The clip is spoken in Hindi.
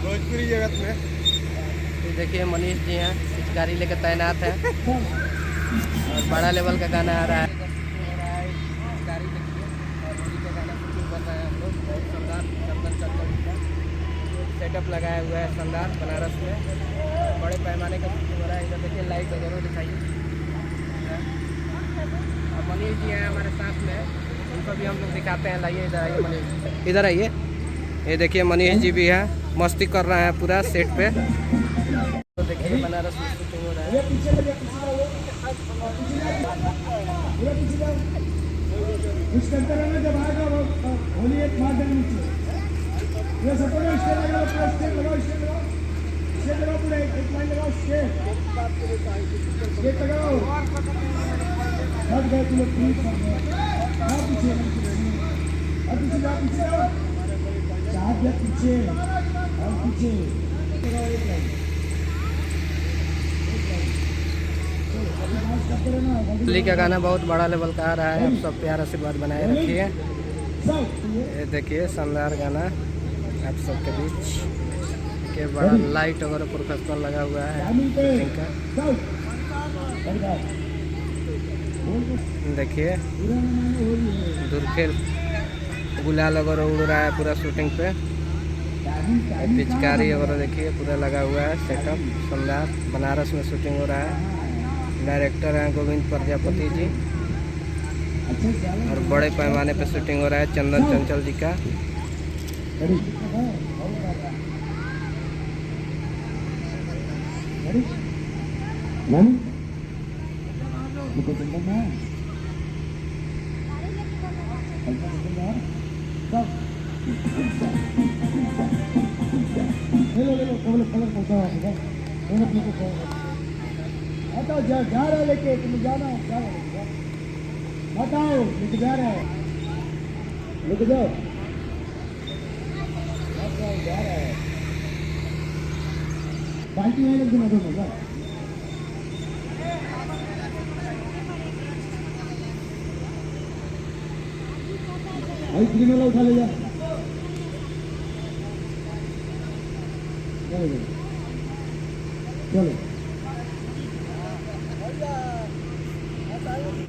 भोजपुरी जगत में ये देखिए मनीष जी हैं, पिचकारी लेकर तैनात है और बड़ा लेवल का गाना आ रहा है। पिचकारी देखिए और होली का गाना शूटिंग कर रहे हैं हम लोग। बहुत शानदार चंदन चंचल जी का सेटअप लगाया हुआ है शानदार बनारस में। बड़े पैमाने का शूटिंग हो रहा है। इधर देखिए लाइट वगैरह दिखाइए। और मनीष जी हैं हमारे साथ में, उनको भी हम लोग दिखाते हैं। लाइए इधर आइए मनीष, इधर आइए। ये देखिए मनीष जी भी है, मस्ती कर रहे हैं पूरा सेट पे। तो देखिए बनारस में शूटिंग हो रहा है। होली का गाना बहुत बड़ा लेवल का आ रहा है। आप सब प्यार आशीर्वाद बनाए रखिए। ये देखिए शानदार गाना आप सबके बीच के बड़ा लाइट वगैरह प्रोफेशनल लगा हुआ है शूटिंग का। देखिए दूरखेल गुलाल वगैरह उड़ रहा है पूरा शूटिंग पे। पिचकारी वगैरह देखिए पूरा लगा हुआ है सेटअप शानदार। बनारस में शूटिंग हो रहा है। डायरेक्टर हैं गोविंद प्रजापति जी और बड़े पैमाने पे शूटिंग हो रहा है चंदन चंचल जी का। जा रहा है लेके तुम जाना बताओ लेके जा रहा है लेके जाओ जा रहा है बाल्टी में लग देना दोनों का भाई क्रीमेला उठा ले जा चलो